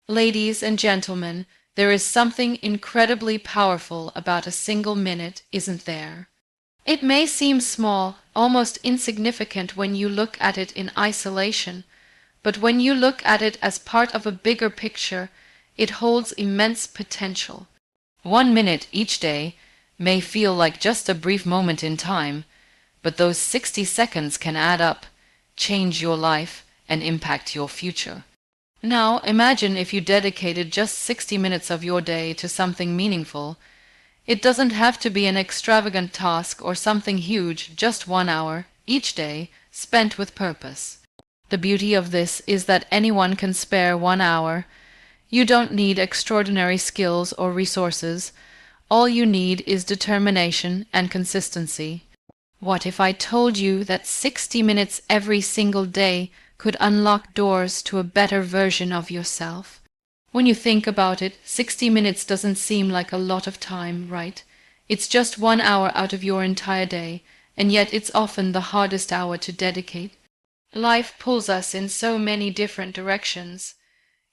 Ladies and gentlemen, there is something incredibly powerful about a single minute, isn't there? It may seem small, almost insignificant when you look at it in isolation, but when you look at it as part of a bigger picture, it holds immense potential. 1 minute each day may feel like just a brief moment in time, but those 60 seconds can add up, change your life, and impact your future. Now, imagine if you dedicated just 60 minutes of your day to something meaningful. It doesn't have to be an extravagant task or something huge, just 1 hour, each day, spent with purpose. The beauty of this is that anyone can spare 1 hour. You don't need extraordinary skills or resources. All you need is determination and consistency. What if I told you that 60 minutes every single day could unlock doors to a better version of yourself? When you think about it, 60 minutes doesn't seem like a lot of time, right? It's just 1 hour out of your entire day, and yet it's often the hardest hour to dedicate. Life pulls us in so many different directions,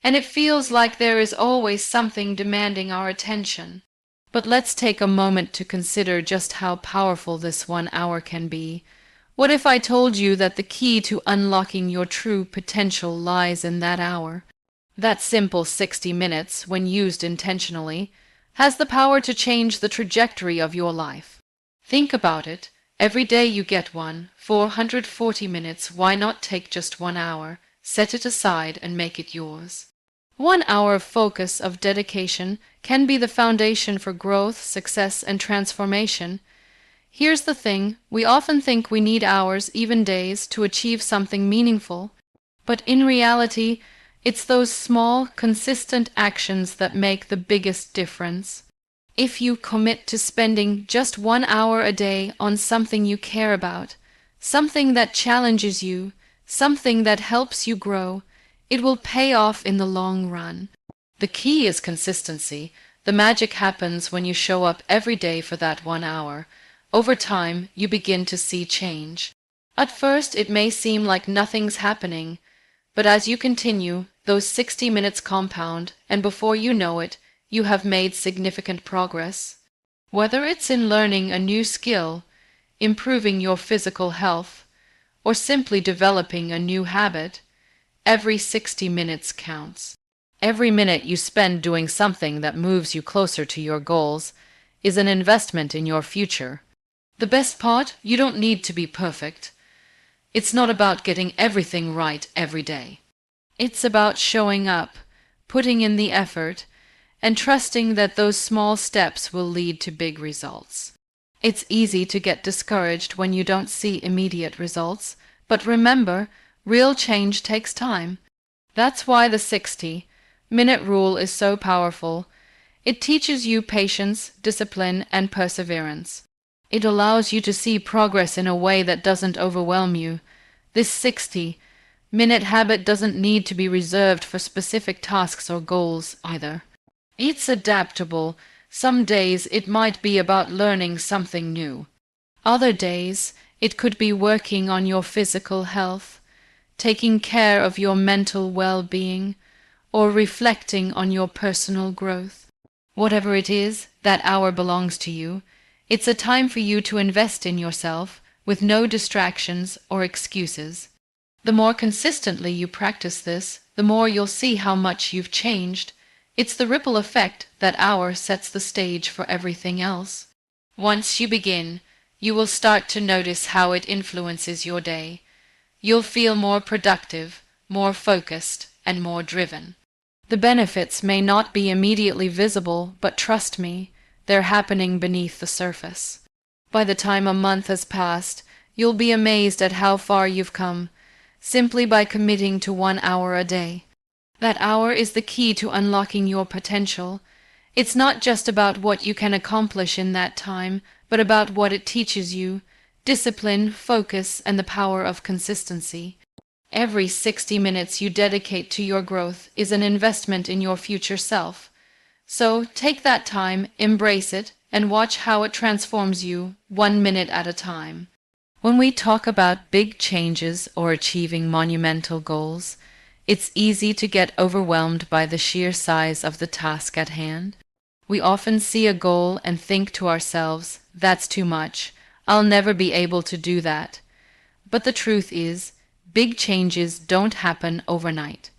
and it feels like there is always something demanding our attention. But let's take a moment to consider just how powerful this 1 hour can be. What if I told you that the key to unlocking your true potential lies in that hour? That simple 60 minutes, when used intentionally, has the power to change the trajectory of your life. Think about it. Every day you get 440 minutes. Why not take just 1 hour, set it aside, and make it yours? 1 hour of focus, of dedication, can be the foundation for growth, success, and transformation. Here's the thing, we often think we need hours, even days, to achieve something meaningful. But in reality, it's those small, consistent actions that make the biggest difference. If you commit to spending just 1 hour a day on something you care about, something that challenges you, something that helps you grow, it will pay off in the long run. The key is consistency. The magic happens when you show up every day for that 1 hour. Over time, you begin to see change. At first, it may seem like nothing's happening, but as you continue, those 60 minutes compound, and before you know it, you have made significant progress. Whether it's in learning a new skill, improving your physical health, or simply developing a new habit, every 60 minutes counts. Every minute you spend doing something that moves you closer to your goals is an investment in your future. The best part, you don't need to be perfect. It's not about getting everything right every day. It's about showing up, putting in the effort, and trusting that those small steps will lead to big results. It's easy to get discouraged when you don't see immediate results, but remember, real change takes time. That's why the 60-minute rule is so powerful. It teaches you patience, discipline, and perseverance. It allows you to see progress in a way that doesn't overwhelm you. This 60-minute habit doesn't need to be reserved for specific tasks or goals either. It's adaptable. Some days it might be about learning something new. Other days it could be working on your physical health, taking care of your mental well-being, or reflecting on your personal growth. Whatever it is, that hour belongs to you. It's a time for you to invest in yourself with no distractions or excuses. The more consistently you practice this, the more you'll see how much you've changed. It's the ripple effect. That hour sets the stage for everything else. Once you begin, you will start to notice how it influences your day. You'll feel more productive, more focused, and more driven. The benefits may not be immediately visible, but trust me, they're happening beneath the surface. By the time a month has passed, you'll be amazed at how far you've come, simply by committing to 1 hour a day. That hour is the key to unlocking your potential. It's not just about what you can accomplish in that time, but about what it teaches you: discipline, focus, and the power of consistency. Every 60 minutes you dedicate to your growth is an investment in your future self. So take that time, embrace it, and watch how it transforms you 1 minute at a time. When we talk about big changes or achieving monumental goals, It's easy to get overwhelmed by the sheer size of the task at hand. We often see a goal and think to ourselves, that's too much. I'll never be able to do that. But the truth is, big changes don't happen overnight.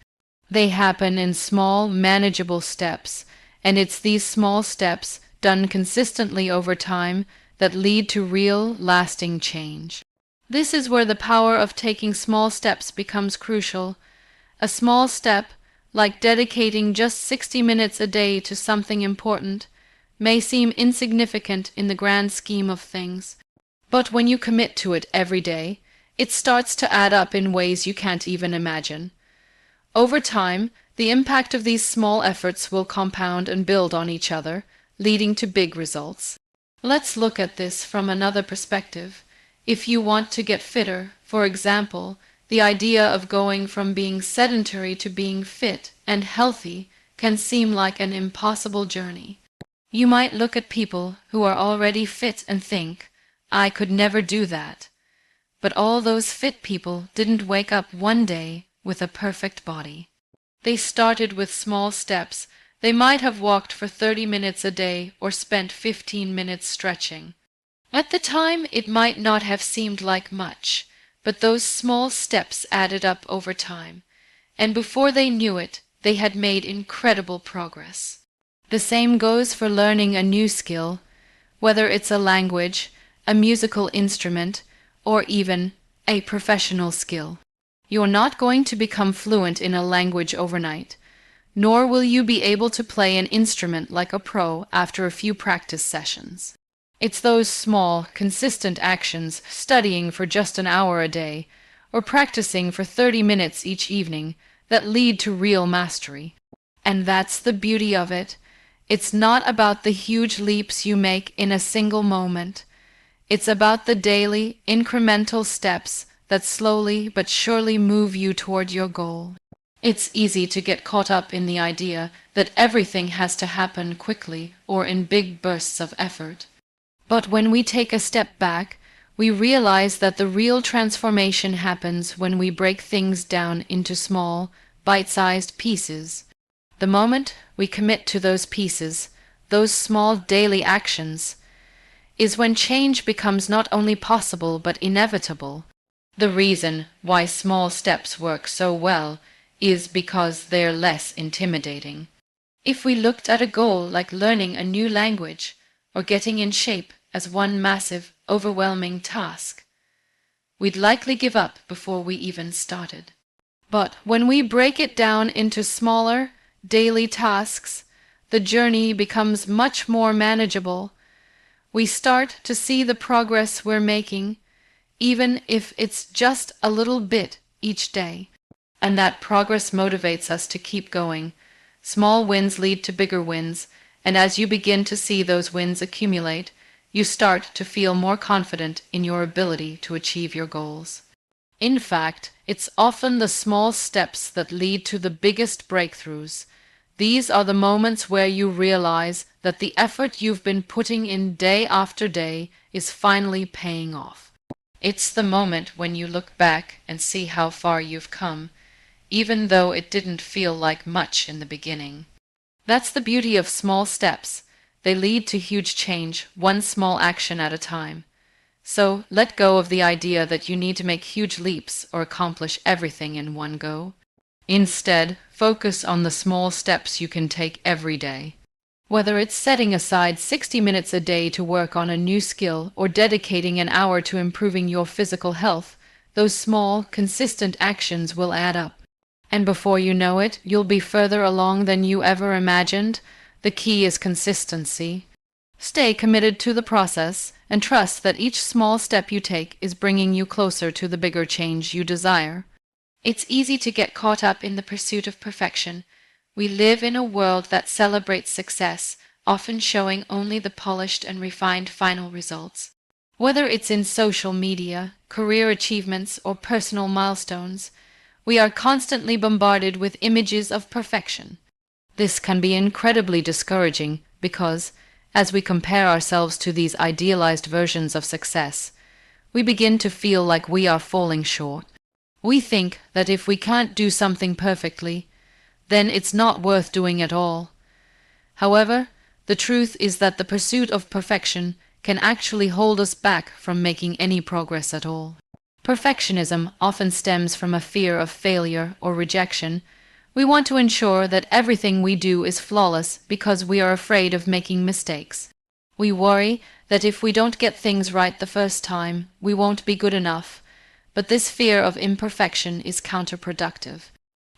They happen in small, manageable steps, and it's these small steps, done consistently over time, that lead to real, lasting change. This is where the power of taking small steps becomes crucial. A small step, like dedicating just 60 minutes a day to something important, may seem insignificant in the grand scheme of things. But when you commit to it every day, it starts to add up in ways you can't even imagine. Over time, the impact of these small efforts will compound and build on each other, leading to big results. Let's look at this from another perspective. If you want to get fitter, for example, the idea of going from being sedentary to being fit and healthy can seem like an impossible journey. You might look at people who are already fit and think, I could never do that. But all those fit people didn't wake up one day with a perfect body. They started with small steps. They might have walked for 30 minutes a day or spent 15 minutes stretching. At the time, it might not have seemed like much, but those small steps added up over time, and before they knew it, they had made incredible progress. The same goes for learning a new skill, whether it's a language, a musical instrument, or even a professional skill. You're not going to become fluent in a language overnight, nor will you be able to play an instrument like a pro after a few practice sessions. It's those small, consistent actions, studying for just an hour a day, or practicing for 30 minutes each evening, that lead to real mastery. And that's the beauty of it. It's not about the huge leaps you make in a single moment. It's about the daily, incremental steps that slowly but surely move you toward your goal. It's easy to get caught up in the idea that everything has to happen quickly or in big bursts of effort. But when we take a step back, we realize that the real transformation happens when we break things down into small, bite-sized pieces. The moment we commit to those pieces, those small daily actions, is when change becomes not only possible but inevitable. The reason why small steps work so well is because they're less intimidating. If we looked at a goal like learning a new language or getting in shape as one massive, overwhelming task, we'd likely give up before we even started. But when we break it down into smaller, daily tasks, the journey becomes much more manageable. We start to see the progress we're making, even if it's just a little bit each day. And that progress motivates us to keep going. Small wins lead to bigger wins, and as you begin to see those wins accumulate, you start to feel more confident in your ability to achieve your goals. In fact, it's often the small steps that lead to the biggest breakthroughs. These are the moments where you realize that the effort you've been putting in day after day is finally paying off. It's the moment when you look back and see how far you've come, even though it didn't feel like much in the beginning. That's the beauty of small steps. They lead to huge change, one small action at a time. So let go of the idea that you need to make huge leaps or accomplish everything in one go. Instead, focus on the small steps you can take every day. Whether it's setting aside 60 minutes a day to work on a new skill or dedicating an hour to improving your physical health, those small, consistent actions will add up. And before you know it, you'll be further along than you ever imagined. The key is consistency. Stay committed to the process and trust that each small step you take is bringing you closer to the bigger change you desire. It's easy to get caught up in the pursuit of perfection. We live in a world that celebrates success, often showing only the polished and refined final results. Whether it's in social media, career achievements, or personal milestones, we are constantly bombarded with images of perfection. This can be incredibly discouraging because, as we compare ourselves to these idealized versions of success, we begin to feel like we are falling short. We think that if we can't do something perfectly, then it's not worth doing at all. However, the truth is that the pursuit of perfection can actually hold us back from making any progress at all. Perfectionism often stems from a fear of failure or rejection. We want to ensure that everything we do is flawless because we are afraid of making mistakes. We worry that if we don't get things right the first time, we won't be good enough, but this fear of imperfection is counterproductive.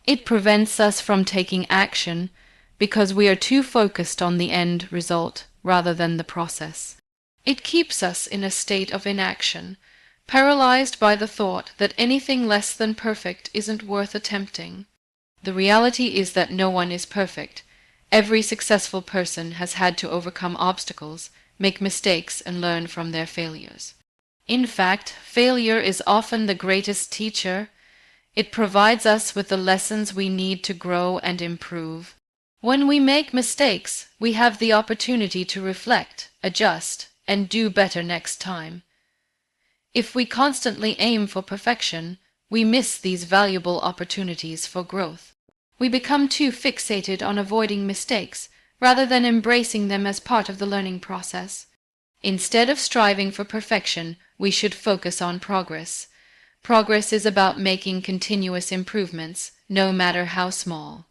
It prevents us from taking action because we are too focused on the end result rather than the process. It keeps us in a state of inaction, paralyzed by the thought that anything less than perfect isn't worth attempting. The reality is that no one is perfect. Every successful person has had to overcome obstacles, make mistakes, and learn from their failures. In fact, failure is often the greatest teacher. It provides us with the lessons we need to grow and improve. When we make mistakes, we have the opportunity to reflect, adjust, and do better next time. If we constantly aim for perfection, we miss these valuable opportunities for growth. We become too fixated on avoiding mistakes rather than embracing them as part of the learning process. Instead of striving for perfection, we should focus on progress. Progress is about making continuous improvements, no matter how small.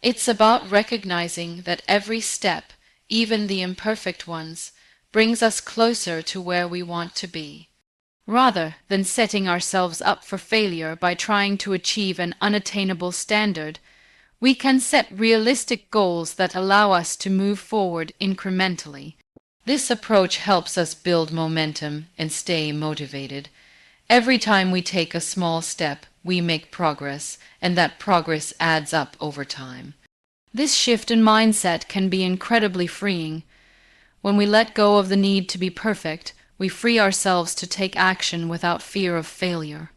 It's about recognizing that every step, even the imperfect ones, brings us closer to where we want to be. Rather than setting ourselves up for failure by trying to achieve an unattainable standard, we can set realistic goals that allow us to move forward incrementally. This approach helps us build momentum and stay motivated. Every time we take a small step, we make progress, and that progress adds up over time. This shift in mindset can be incredibly freeing. When we let go of the need to be perfect, we free ourselves to take action without fear of failure.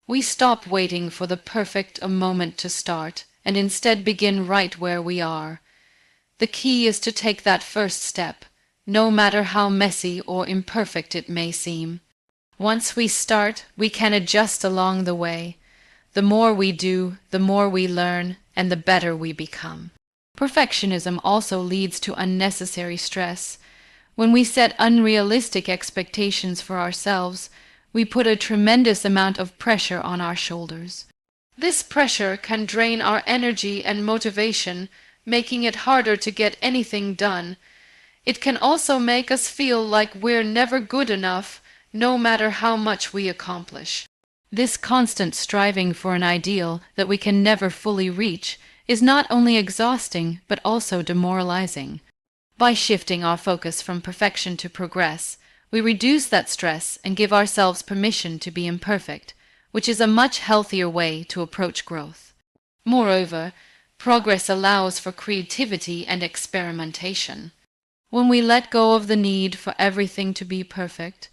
We stop waiting for the perfect moment to start, and instead begin right where we are. The key is to take that first step, no matter how messy or imperfect it may seem. Once we start, we can adjust along the way. The more we do, the more we learn, and the better we become. Perfectionism also leads to unnecessary stress. When we set unrealistic expectations for ourselves, we put a tremendous amount of pressure on our shoulders. This pressure can drain our energy and motivation, making it harder to get anything done. It can also make us feel like we're never good enough, no matter how much we accomplish. This constant striving for an ideal that we can never fully reach is not only exhausting but also demoralizing. By shifting our focus from perfection to progress, we reduce that stress and give ourselves permission to be imperfect, which is a much healthier way to approach growth. Moreover, progress allows for creativity and experimentation. When we let go of the need for everything to be perfect,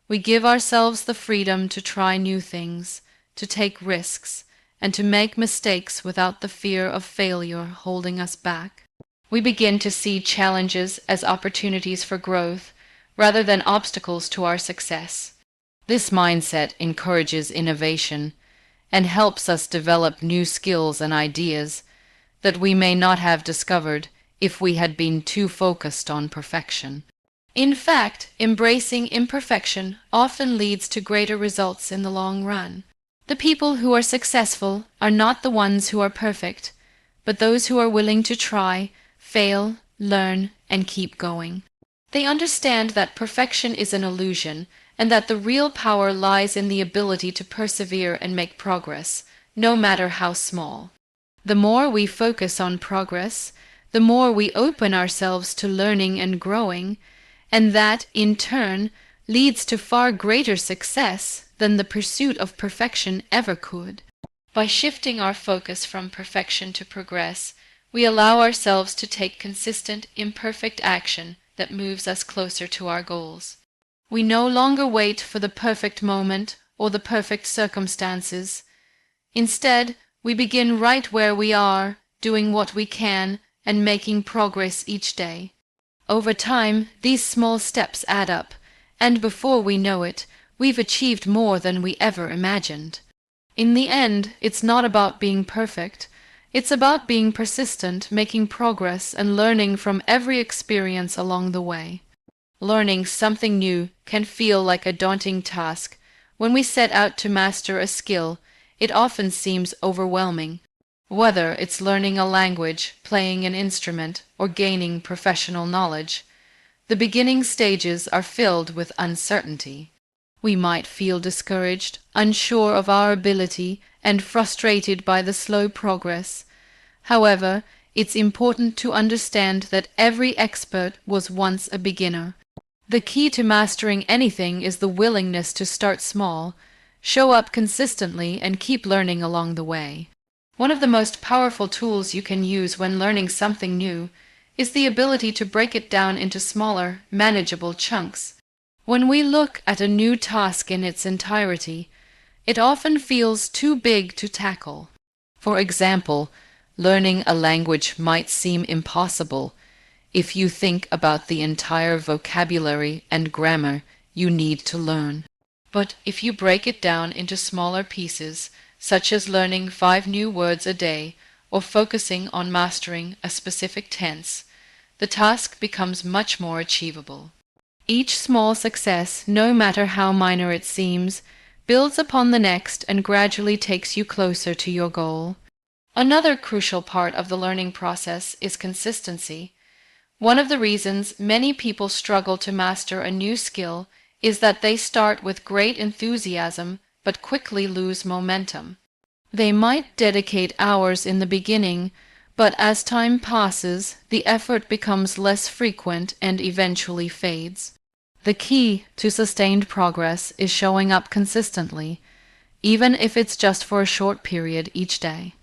we give ourselves the freedom to try new things, to take risks, and to make mistakes without the fear of failure holding us back. We begin to see challenges as opportunities for growth rather than obstacles to our success. This mindset encourages innovation and helps us develop new skills and ideas that we may not have discovered if we had been too focused on perfection. In fact, embracing imperfection often leads to greater results in the long run. The people who are successful are not the ones who are perfect, but those who are willing to try, fail, learn, and keep going. They understand that perfection is an illusion, and that the real power lies in the ability to persevere and make progress, no matter how small. The more we focus on progress, the more we open ourselves to learning and growing, and that, in turn, leads to far greater success than the pursuit of perfection ever could. By shifting our focus from perfection to progress, we allow ourselves to take consistent, imperfect action that moves us closer to our goals. We no longer wait for the perfect moment or the perfect circumstances. Instead, we begin right where we are, doing what we can and making progress each day. Over time, these small steps add up, and before we know it, we've achieved more than we ever imagined. In the end, it's not about being perfect. It's about being persistent, making progress, and learning from every experience along the way. Learning something new can feel like a daunting task. When we set out to master a skill, it often seems overwhelming. Whether it's learning a language, playing an instrument, or gaining professional knowledge, the beginning stages are filled with uncertainty. We might feel discouraged, unsure of our ability, and frustrated by the slow progress. However, it's important to understand that every expert was once a beginner. The key to mastering anything is the willingness to start small, show up consistently, and keep learning along the way. One of the most powerful tools you can use when learning something new is the ability to break it down into smaller, manageable chunks. When we look at a new task in its entirety, it often feels too big to tackle. For example, learning a language might seem impossible if you think about the entire vocabulary and grammar you need to learn. But if you break it down into smaller pieces, such as learning 5 new words a day or focusing on mastering a specific tense, the task becomes much more achievable. Each small success, no matter how minor it seems, builds upon the next and gradually takes you closer to your goal. Another crucial part of the learning process is consistency. One of the reasons many people struggle to master a new skill is that they start with great enthusiasm but quickly lose momentum. They might dedicate hours in the beginning, but as time passes, the effort becomes less frequent and eventually fades. The key to sustained progress is showing up consistently, even if it's just for a short period each day.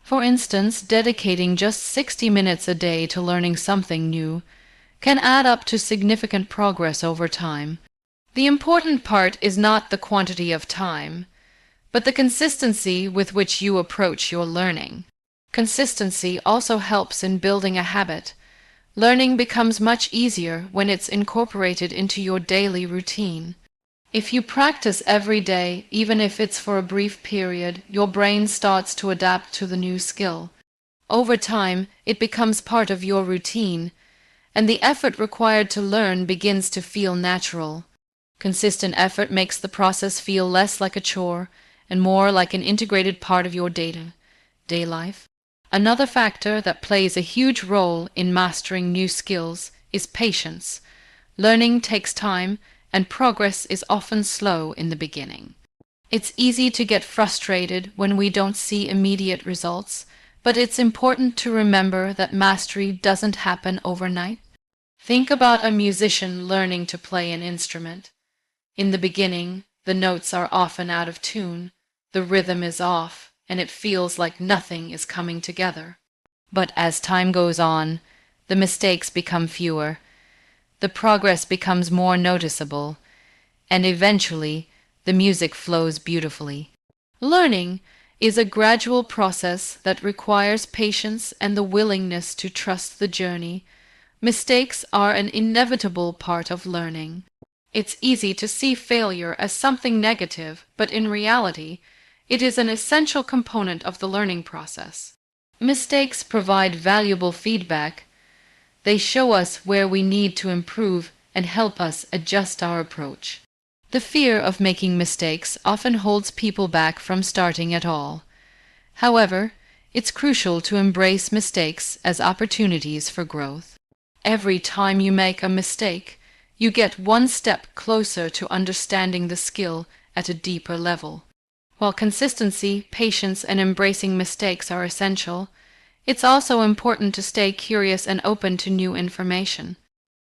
For instance, dedicating just 60 minutes a day to learning something new can add up to significant progress over time. The important part is not the quantity of time, but the consistency with which you approach your learning. Consistency also helps in building a habit. Learning becomes much easier when it's incorporated into your daily routine. If you practice every day, even if it's for a brief period, your brain starts to adapt to the new skill. Over time, it becomes part of your routine, and the effort required to learn begins to feel natural. Consistent effort makes the process feel less like a chore and more like an integrated part of your day life. Another factor that plays a huge role in mastering new skills is patience. Learning takes time, and progress is often slow in the beginning. It's easy to get frustrated when we don't see immediate results, but it's important to remember that mastery doesn't happen overnight. Think about a musician learning to play an instrument. In the beginning, the notes are often out of tune, the rhythm is off, and it feels like nothing is coming together. But as time goes on, the mistakes become fewer, the progress becomes more noticeable, and eventually the music flows beautifully. Learning is a gradual process that requires patience and the willingness to trust the journey. Mistakes are an inevitable part of learning. It's easy to see failure as something negative, but in reality, it is an essential component of the learning process. Mistakes provide valuable feedback. They show us where we need to improve and help us adjust our approach. The fear of making mistakes often holds people back from starting at all. However, it's crucial to embrace mistakes as opportunities for growth. Every time you make a mistake, you get one step closer to understanding the skill at a deeper level. While consistency, patience, and embracing mistakes are essential, it's also important to stay curious and open to new information.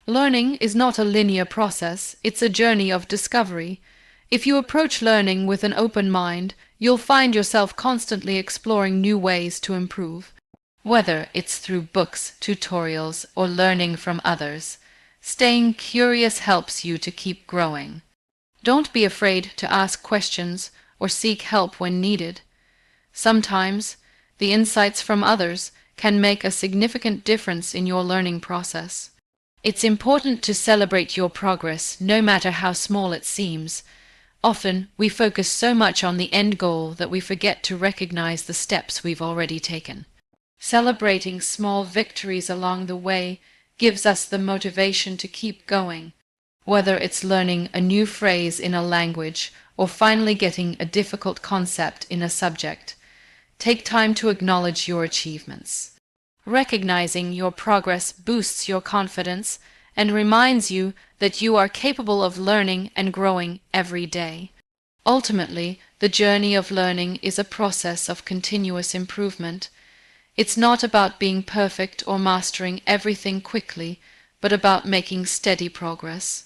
Learning is not a linear process, it's a journey of discovery. If you approach learning with an open mind, you'll find yourself constantly exploring new ways to improve. Whether it's through books, tutorials, or learning from others, staying curious helps you to keep growing. Don't be afraid to ask questions or seek help when needed. Sometimes, the insights from others can make a significant difference in your learning process. It's important to celebrate your progress, no matter how small it seems. Often, we focus so much on the end goal that we forget to recognize the steps we've already taken. Celebrating small victories along the way gives us the motivation to keep going, whether it's learning a new phrase in a language or finally getting a difficult concept in a subject. Take time to acknowledge your achievements. Recognizing your progress boosts your confidence and reminds you that you are capable of learning and growing every day. Ultimately, the journey of learning is a process of continuous improvement. It's not about being perfect or mastering everything quickly, but about making steady progress.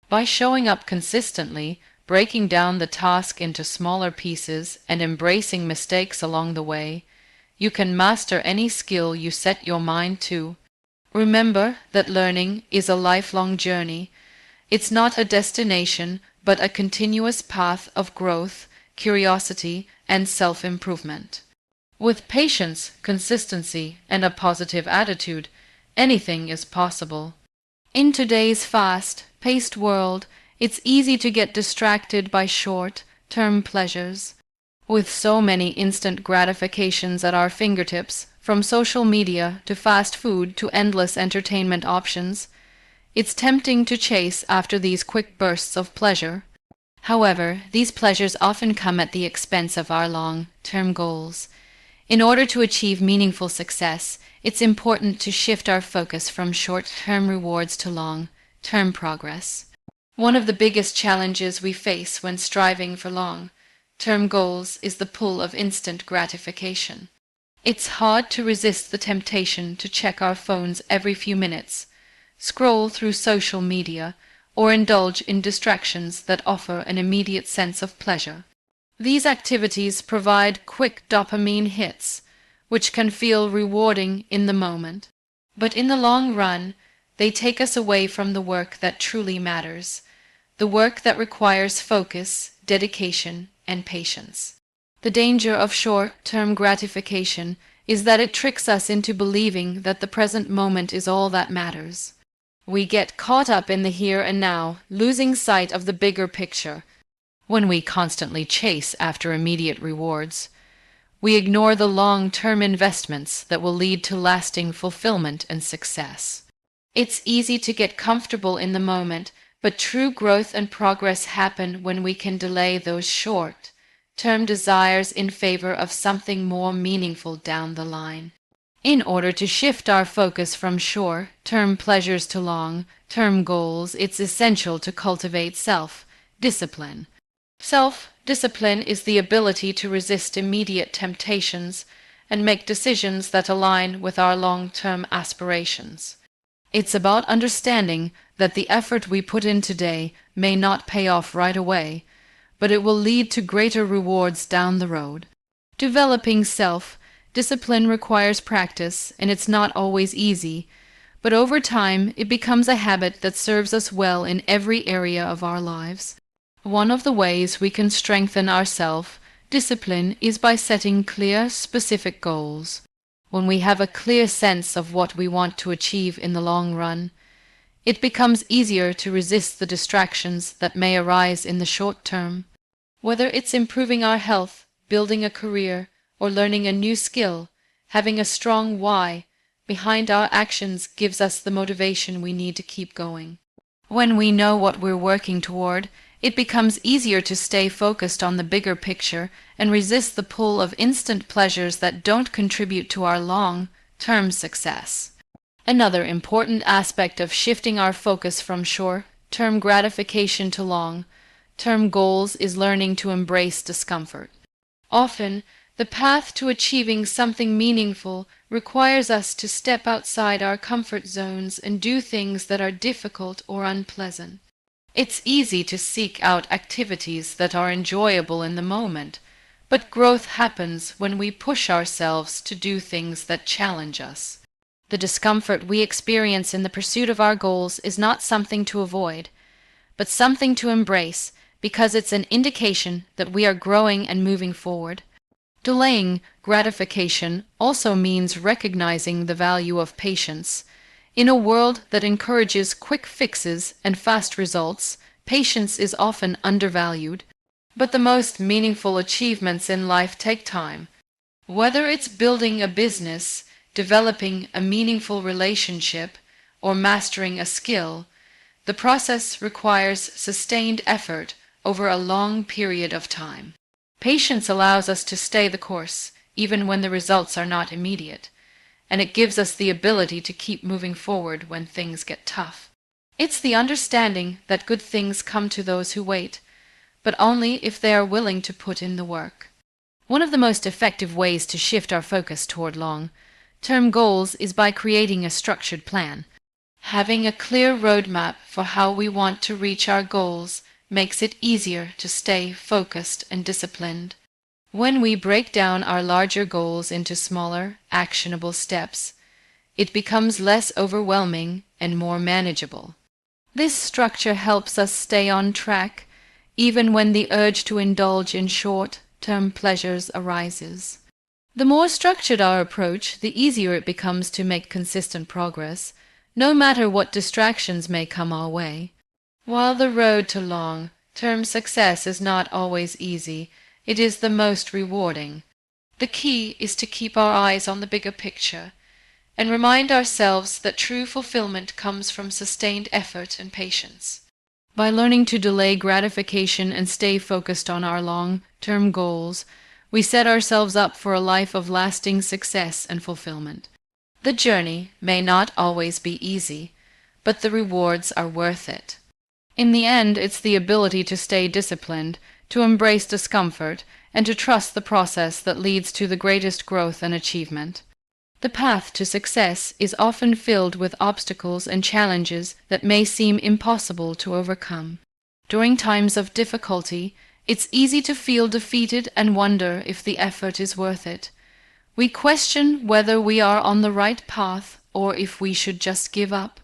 By showing up consistently, breaking down the task into smaller pieces, and embracing mistakes along the way, you can master any skill you set your mind to. Remember that learning is a lifelong journey. It's not a destination, but a continuous path of growth, curiosity, and self-improvement. With patience, consistency, and a positive attitude, anything is possible. In today's fast-paced world, it's easy to get distracted by short-term pleasures. With so many instant gratifications at our fingertips, from social media to fast food to endless entertainment options, it's tempting to chase after these quick bursts of pleasure. However, these pleasures often come at the expense of our long-term goals. In order to achieve meaningful success, it's important to shift our focus from short-term rewards to long-term progress. One of the biggest challenges we face when striving for long-term goals is the pull of instant gratification. It's hard to resist the temptation to check our phones every few minutes, scroll through social media, or indulge in distractions that offer an immediate sense of pleasure. These activities provide quick dopamine hits, which can feel rewarding in the moment. But in the long run, they take us away from the work that truly matters, the work that requires focus, dedication, and patience. The danger of short-term gratification is that it tricks us into believing that the present moment is all that matters. We get caught up in the here and now, losing sight of the bigger picture. When we constantly chase after immediate rewards, we ignore the long-term investments that will lead to lasting fulfillment and success. It's easy to get comfortable in the moment, but true growth and progress happen when we can delay those short-term desires in favor of something more meaningful down the line. In order to shift our focus from short-term pleasures to long-term goals, it's essential to cultivate self-discipline. Self-discipline is the ability to resist immediate temptations and make decisions that align with our long-term aspirations. It's about understanding that the effort we put in today may not pay off right away, but it will lead to greater rewards down the road. Developing self-discipline requires practice, and it's not always easy, but over time it becomes a habit that serves us well in every area of our lives. One of the ways we can strengthen our self-discipline is by setting clear, specific goals. When we have a clear sense of what we want to achieve in the long run, it becomes easier to resist the distractions that may arise in the short term. Whether it's improving our health, building a career, or learning a new skill, having a strong why behind our actions gives us the motivation we need to keep going. When we know what we're working toward, it becomes easier to stay focused on the bigger picture and resist the pull of instant pleasures that don't contribute to our long-term success. Another important aspect of shifting our focus from short-term gratification to long-term goals is learning to embrace discomfort. Often, the path to achieving something meaningful requires us to step outside our comfort zones and do things that are difficult or unpleasant. It's easy to seek out activities that are enjoyable in the moment, but growth happens when we push ourselves to do things that challenge us. The discomfort we experience in the pursuit of our goals is not something to avoid, but something to embrace because it's an indication that we are growing and moving forward. Delaying gratification also means recognizing the value of patience. In a world that encourages quick fixes and fast results, patience is often undervalued. But the most meaningful achievements in life take time. Whether it's building a business, developing a meaningful relationship, or mastering a skill, the process requires sustained effort over a long period of time. Patience allows us to stay the course, even when the results are not immediate, and it gives us the ability to keep moving forward when things get tough. It's the understanding that good things come to those who wait, but only if they are willing to put in the work. One of the most effective ways to shift our focus toward long-term goals is by creating a structured plan. Having a clear roadmap for how we want to reach our goals makes it easier to stay focused and disciplined. When we break down our larger goals into smaller, actionable steps, it becomes less overwhelming and more manageable. This structure helps us stay on track, even when the urge to indulge in short-term pleasures arises. The more structured our approach, the easier it becomes to make consistent progress, no matter what distractions may come our way. While the road to long-term success is not always easy, it is the most rewarding. The key is to keep our eyes on the bigger picture and remind ourselves that true fulfillment comes from sustained effort and patience. By learning to delay gratification and stay focused on our long-term goals, we set ourselves up for a life of lasting success and fulfillment. The journey may not always be easy, but the rewards are worth it. In the end, it's the ability to stay disciplined, to embrace discomfort, and to trust the process that leads to the greatest growth and achievement. The path to success is often filled with obstacles and challenges that may seem impossible to overcome. During times of difficulty, it's easy to feel defeated and wonder if the effort is worth it. We question whether we are on the right path or if we should just give up.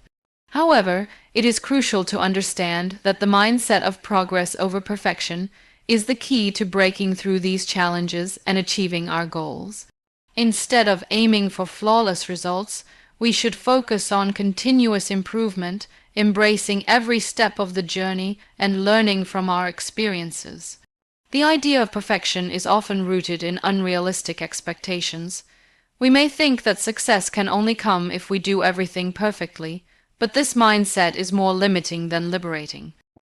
However, it is crucial to understand that the mindset of progress over perfection is the key to breaking through these challenges and achieving our goals. Instead of aiming for flawless results, we should focus on continuous improvement, embracing every step of the journey and learning from our experiences. The idea of perfection is often rooted in unrealistic expectations. We may think that success can only come if we do everything perfectly, but this mindset is more limiting than liberating.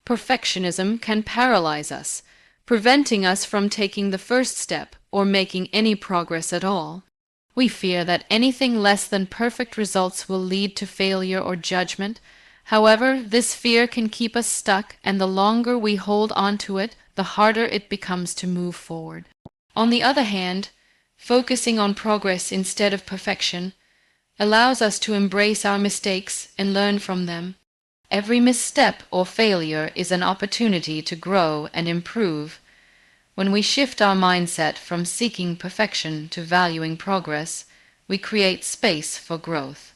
Perfectionism can paralyze us, preventing us from taking the first step or making any progress at all. We fear that anything less than perfect results will lead to failure or judgment. However, this fear can keep us stuck, and the longer we hold on to it, the harder it becomes to move forward. On the other hand, focusing on progress instead of perfection allows us to embrace our mistakes and learn from them. Every misstep or failure is an opportunity to grow and improve. When we shift our mindset from seeking perfection to valuing progress, we create space for growth.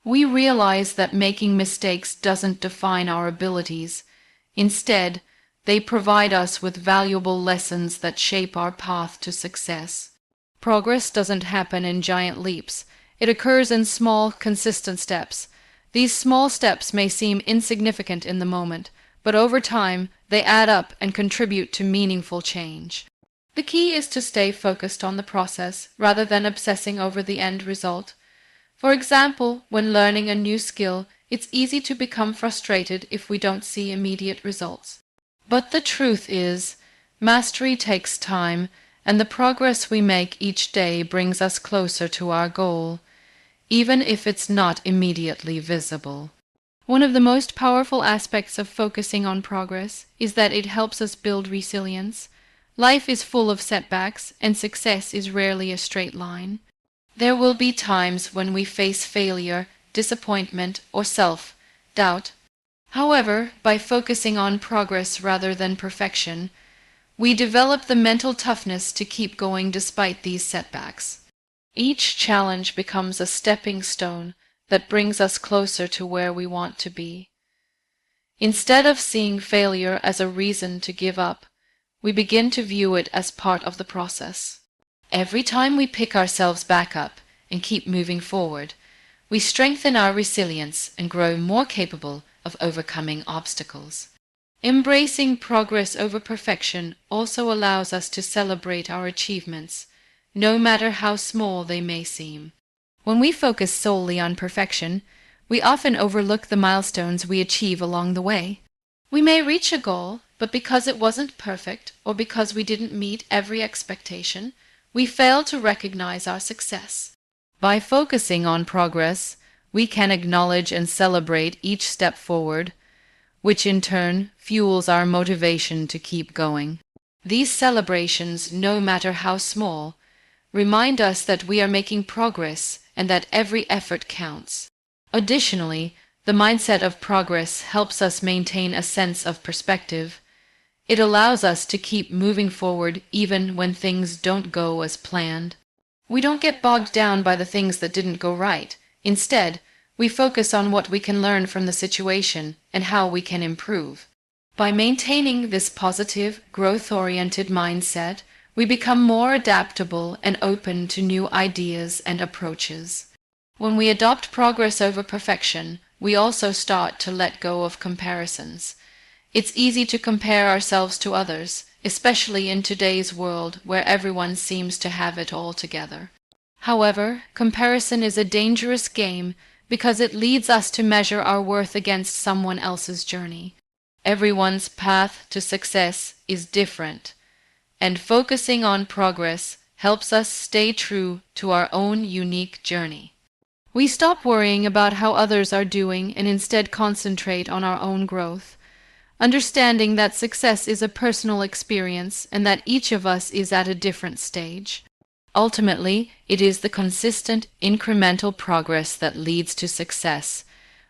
We realize that making mistakes doesn't define our abilities. Instead, they provide us with valuable lessons that shape our path to success. Progress doesn't happen in giant leaps. It occurs in small, consistent steps. These small steps may seem insignificant in the moment, but over time, they add up and contribute to meaningful change. The key is to stay focused on the process rather than obsessing over the end result. For example, when learning a new skill, it's easy to become frustrated if we don't see immediate results. But the truth is, mastery takes time, and the progress we make each day brings us closer to our goal, even if it's not immediately visible. One of the most powerful aspects of focusing on progress is that it helps us build resilience. Life is full of setbacks, and success is rarely a straight line. There will be times when we face failure, disappointment, or self-doubt. However, by focusing on progress rather than perfection, we develop the mental toughness to keep going despite these setbacks. Each challenge becomes a stepping stone that brings us closer to where we want to be. Instead of seeing failure as a reason to give up, we begin to view it as part of the process. Every time we pick ourselves back up and keep moving forward, we strengthen our resilience and grow more capable of overcoming obstacles. Embracing progress over perfection also allows us to celebrate our achievements, no matter how small they may seem. When we focus solely on perfection, we often overlook the milestones we achieve along the way. We may reach a goal, but because it wasn't perfect or because we didn't meet every expectation, we fail to recognize our success. By focusing on progress, we can acknowledge and celebrate each step forward, which in turn fuels our motivation to keep going. These celebrations, no matter how small, remind us that we are making progress and that every effort counts. Additionally, the mindset of progress helps us maintain a sense of perspective. It allows us to keep moving forward even when things don't go as planned. We don't get bogged down by the things that didn't go right. Instead, we focus on what we can learn from the situation and how we can improve. By maintaining this positive, growth-oriented mindset, we become more adaptable and open to new ideas and approaches. When we adopt progress over perfection, we also start to let go of comparisons. It's easy to compare ourselves to others, especially in today's world where everyone seems to have it all together. However, comparison is a dangerous game because it leads us to measure our worth against someone else's journey. Everyone's path to success is different, and focusing on progress helps us stay true to our own unique journey. We stop worrying about how others are doing and instead concentrate on our own growth, understanding that success is a personal experience and that each of us is at a different stage. Ultimately, it is the consistent, incremental progress that leads to success.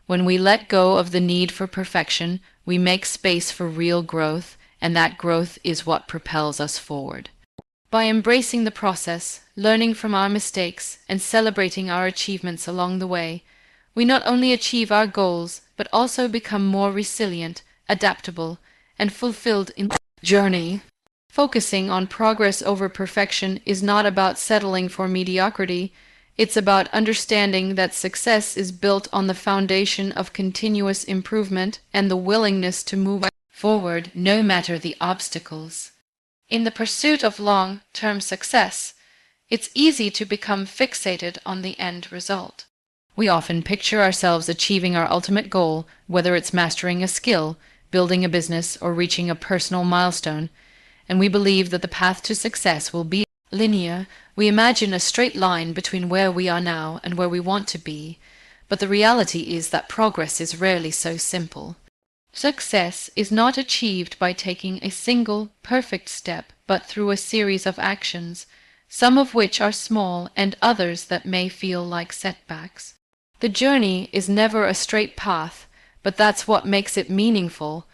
When we let go of the need for perfection, we make space for real growth, and that growth is what propels us forward. By embracing the process, learning from our mistakes, and celebrating our achievements along the way, we not only achieve our goals, but also become more resilient, adaptable, and fulfilled in the journey. Focusing on progress over perfection is not about settling for mediocrity. It's about understanding that success is built on the foundation of continuous improvement and the willingness to move forward no matter the obstacles. In the pursuit of long-term success, it's easy to become fixated on the end result. We often picture ourselves achieving our ultimate goal, whether it's mastering a skill, building a business, or reaching a personal milestone, and we believe that the path to success will be linear. We imagine a straight line between where we are now and where we want to be, but the reality is that progress is rarely so simple. Success is not achieved by taking a single, perfect step, but through a series of actions, some of which are small and others that may feel like setbacks. The journey is never a straight path, but that's what makes it meaningful.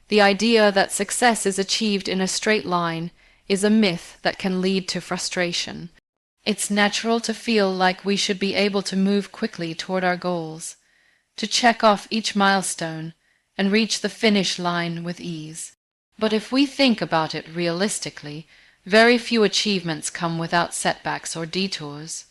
The idea that success is achieved in a straight line is a myth that can lead to frustration. It's natural to feel like we should be able to move quickly toward our goals, to check off each milestone, and reach the finish line with ease. But if we think about it realistically, very few achievements come without setbacks or detours.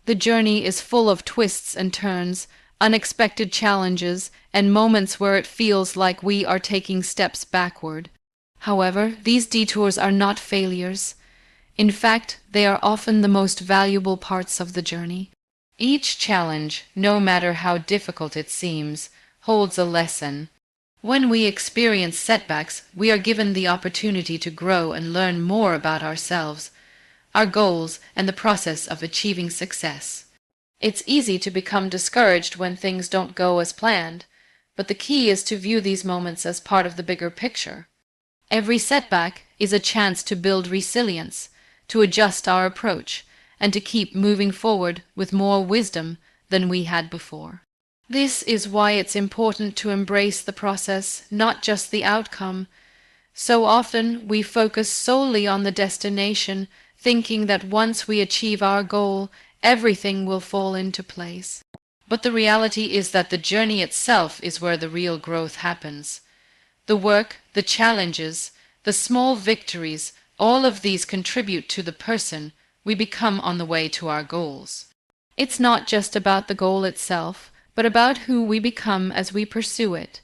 The journey is full of twists and turns, unexpected challenges, and moments where it feels like we are taking steps backward. However, these detours are not failures. In fact, they are often the most valuable parts of the journey. Each challenge, no matter how difficult it seems, holds a lesson. When we experience setbacks, we are given the opportunity to grow and learn more about ourselves, our goals, and the process of achieving success. It's easy to become discouraged when things don't go as planned, but the key is to view these moments as part of the bigger picture. Every setback is a chance to build resilience, to adjust our approach, and to keep moving forward with more wisdom than we had before. This is why it's important to embrace the process, not just the outcome. So often we focus solely on the destination, thinking that once we achieve our goal, everything will fall into place. But the reality is that the journey itself is where the real growth happens. The work, the challenges, the small victories, all of these contribute to the person we become on the way to our goals. It's not just about the goal itself, but about who we become as we pursue it.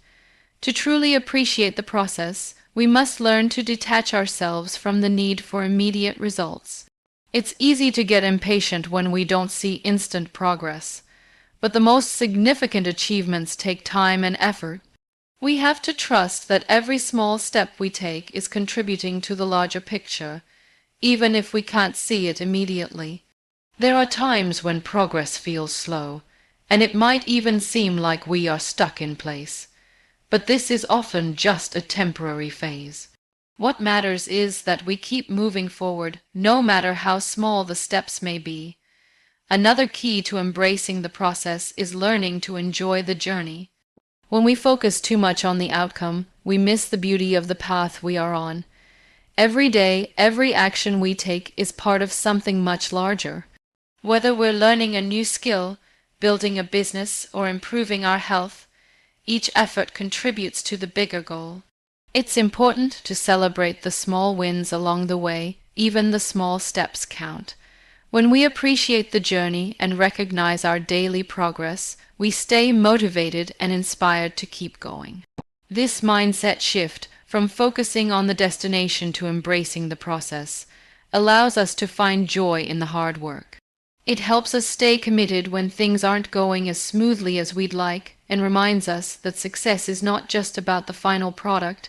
To truly appreciate the process, we must learn to detach ourselves from the need for immediate results. It's easy to get impatient when we don't see instant progress, but the most significant achievements take time and effort. We have to trust that every small step we take is contributing to the larger picture, even if we can't see it immediately. There are times when progress feels slow, and it might even seem like we are stuck in place. But this is often just a temporary phase. What matters is that we keep moving forward, no matter how small the steps may be. Another key to embracing the process is learning to enjoy the journey. When we focus too much on the outcome, we miss the beauty of the path we are on. Every day, every action we take is part of something much larger. Whether we're learning a new skill, building a business, or improving our health, each effort contributes to the bigger goal. It's important to celebrate the small wins along the way. Even the small steps count. When we appreciate the journey and recognize our daily progress, we stay motivated and inspired to keep going. This mindset shift, from focusing on the destination to embracing the process, allows us to find joy in the hard work. It helps us stay committed when things aren't going as smoothly as we'd like, and reminds us that success is not just about the final product,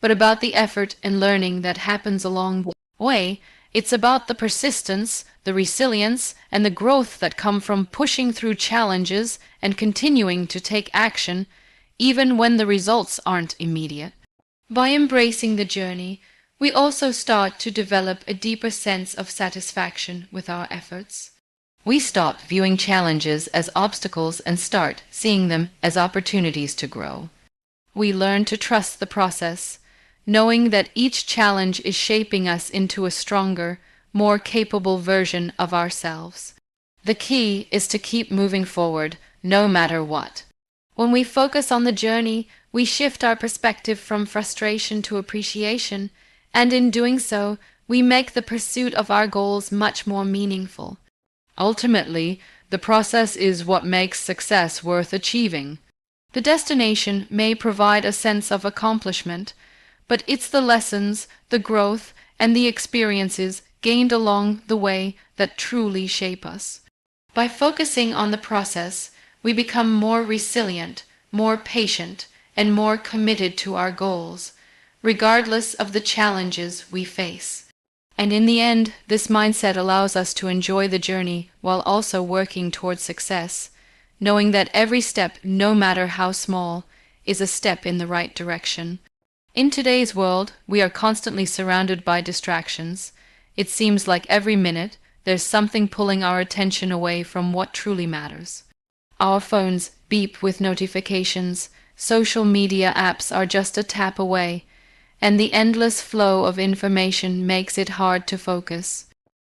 but about the effort and learning that happens along the way. It's about the persistence, the resilience, and the growth that come from pushing through challenges and continuing to take action, even when the results aren't immediate. By embracing the journey, we also start to develop a deeper sense of satisfaction with our efforts. We stop viewing challenges as obstacles and start seeing them as opportunities to grow. We learn to trust the process, knowing that each challenge is shaping us into a stronger, more capable version of ourselves. The key is to keep moving forward, no matter what. When we focus on the journey, we shift our perspective from frustration to appreciation, and in doing so, we make the pursuit of our goals much more meaningful. Ultimately, the process is what makes success worth achieving. The destination may provide a sense of accomplishment, but it's the lessons, the growth, and the experiences gained along the way that truly shape us. By focusing on the process, we become more resilient, more patient, and more committed to our goals, regardless of the challenges we face. And in the end, this mindset allows us to enjoy the journey while also working towards success, knowing that every step, no matter how small, is a step in the right direction. In today's world, we are constantly surrounded by distractions. It seems like every minute there's something pulling our attention away from what truly matters. Our phones beep with notifications, social media apps are just a tap away, and the endless flow of information makes it hard to focus.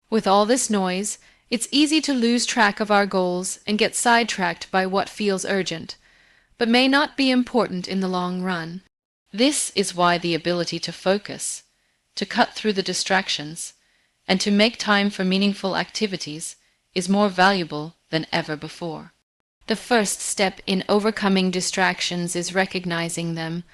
With all this noise, it's easy to lose track of our goals and get sidetracked by what feels urgent, but may not be important in the long run. This is why the ability to focus, to cut through the distractions, and to make time for meaningful activities is more valuable than ever before. The first step in overcoming distractions is recognizing them.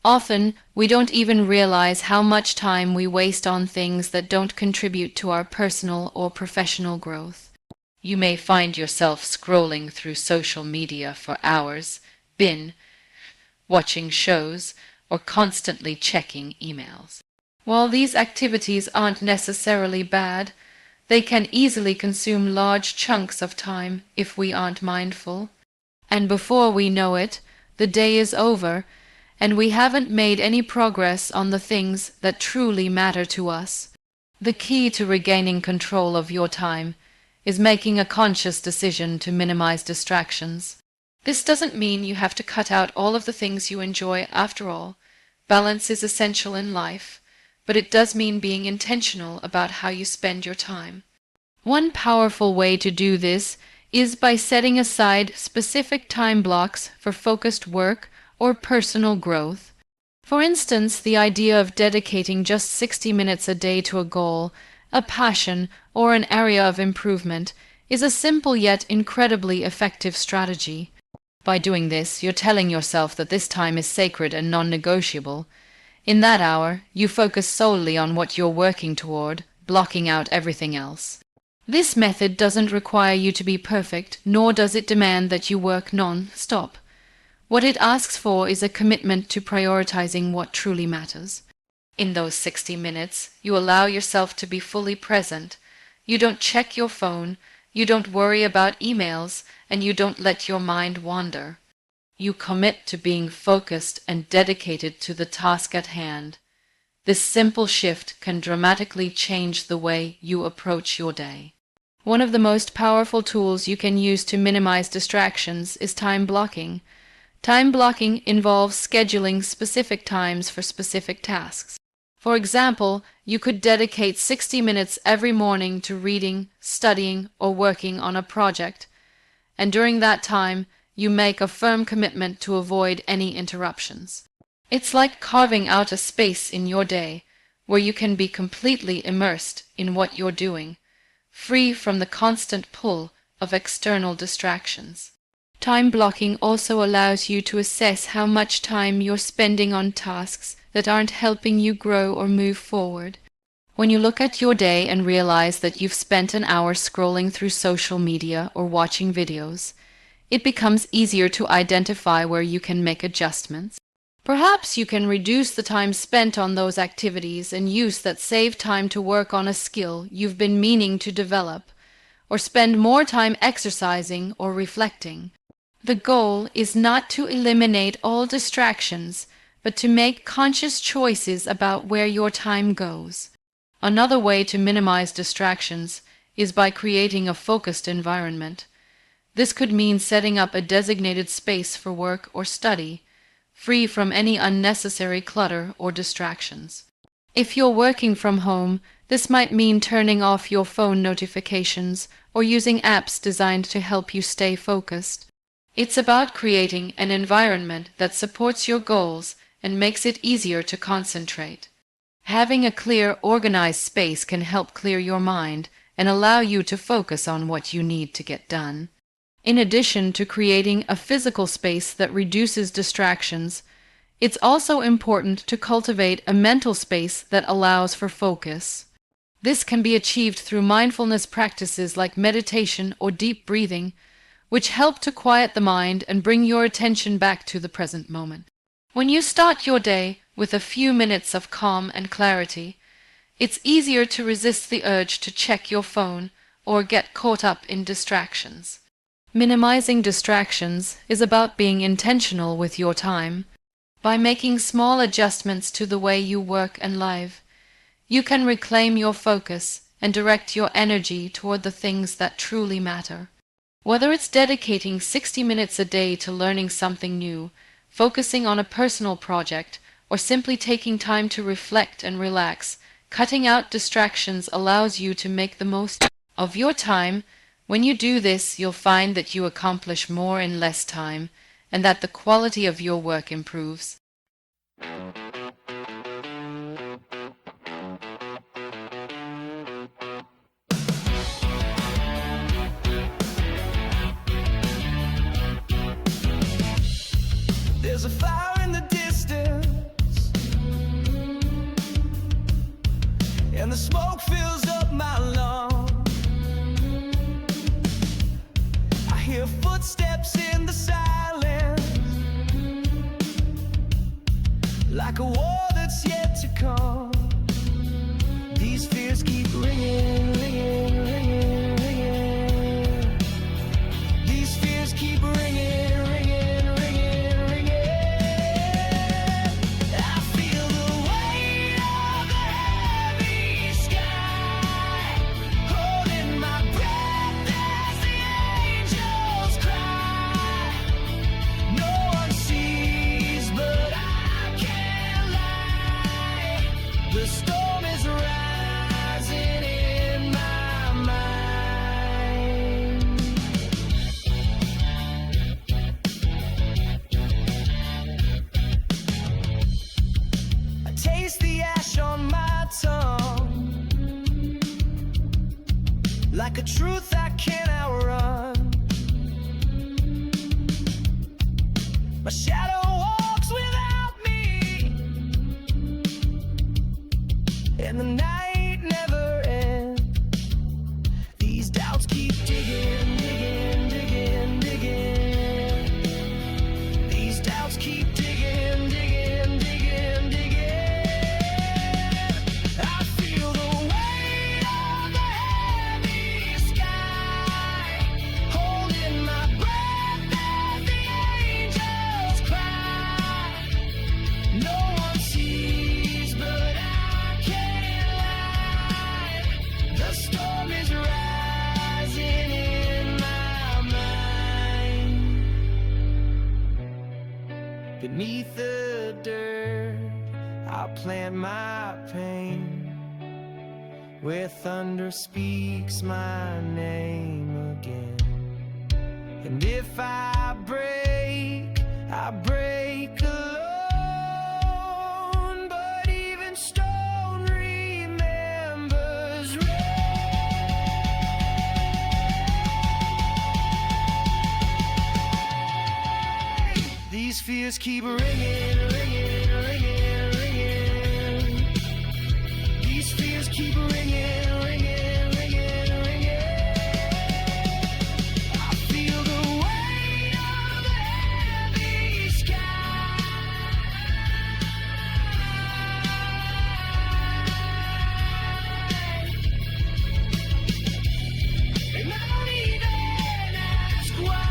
Often, we don't even realize how much time we waste on things that don't contribute to our personal or professional growth. You may find yourself scrolling through social media for hours, watching shows, or constantly checking emails. While these activities aren't necessarily bad, they can easily consume large chunks of time if we aren't mindful. And before we know it, the day is over, and we haven't made any progress on the things that truly matter to us. The key to regaining control of your time is making a conscious decision to minimize distractions. This doesn't mean you have to cut out all of the things you enjoy. After all, balance is essential in life, but it does mean being intentional about how you spend your time. One powerful way to do this is by setting aside specific time blocks for focused work or personal growth. For instance, the idea of dedicating just 60 minutes a day to a goal, a passion, or an area of improvement is a simple yet incredibly effective strategy. By doing this, you're telling yourself that this time is sacred and non-negotiable. In that hour, you focus solely on what you're working toward, blocking out everything else. This method doesn't require you to be perfect, nor does it demand that you work non-stop. What it asks for is a commitment to prioritizing what truly matters. In those 60 minutes, you allow yourself to be fully present. You don't check your phone, you don't worry about emails, and you don't let your mind wander. You commit to being focused and dedicated to the task at hand. This simple shift can dramatically change the way you approach your day. One of the most powerful tools you can use to minimize distractions is time blocking. Time blocking involves scheduling specific times for specific tasks. For example, you could dedicate 60 minutes every morning to reading, studying, or working on a project, and during that time, you make a firm commitment to avoid any interruptions. It's like carving out a space in your day where you can be completely immersed in what you're doing, free from the constant pull of external distractions. Time blocking also allows you to assess how much time you're spending on tasks that aren't helping you grow or move forward. When you look at your day and realize that you've spent an hour scrolling through social media or watching videos, it becomes easier to identify where you can make adjustments. Perhaps you can reduce the time spent on those activities and use that saved time to work on a skill you've been meaning to develop, or spend more time exercising or reflecting. The goal is not to eliminate all distractions, but to make conscious choices about where your time goes. Another way to minimize distractions is by creating a focused environment. This could mean setting up a designated space for work or study, free from any unnecessary clutter or distractions. If you're working from home, this might mean turning off your phone notifications or using apps designed to help you stay focused. It's about creating an environment that supports your goals and makes it easier to concentrate. Having a clear, organized space can help clear your mind and allow you to focus on what you need to get done. In addition to creating a physical space that reduces distractions, it's also important to cultivate a mental space that allows for focus. This can be achieved through mindfulness practices like meditation or deep breathing, which help to quiet the mind and bring your attention back to the present moment. When you start your day with a few minutes of calm and clarity, it's easier to resist the urge to check your phone or get caught up in distractions. Minimizing distractions is about being intentional with your time. By making small adjustments to the way you work and live, you can reclaim your focus and direct your energy toward the things that truly matter. Whether it's dedicating 60 minutes a day to learning something new, focusing on a personal project, or simply taking time to reflect and relax, cutting out distractions allows you to make the most of your time. When you do this, you'll find that you accomplish more in less time, and that the quality of your work improves. There's a fire in the distance, and the smoke fills up my lungs. I hear footsteps in the silence, like a war that's yet to come. These fears keep ringing, ringing, ringing, ringing. These fears keep ringing. The storm is rising in my mind. I taste the ash on my tongue, like a truth I can't outrun. My shadow walks without me, and the night never ends. These doubts keep digging, digging, digging, digging. These doubts keep digging, digging, digging, digging. I feel the weight of the heavy sky, holding my breath as the angels cry. No one sees, but I can't lie. The storm is rising in my mind. Beneath the dirt, I plant my pain, where thunder speaks my name again. And if I break alone. But even stone remembers rain. These fears keep ringing, ringing, ringing, ringing. These fears keep ringing, ringing, ringing, ringing. I feel the weight of the heavy sky, and I don't even ask why.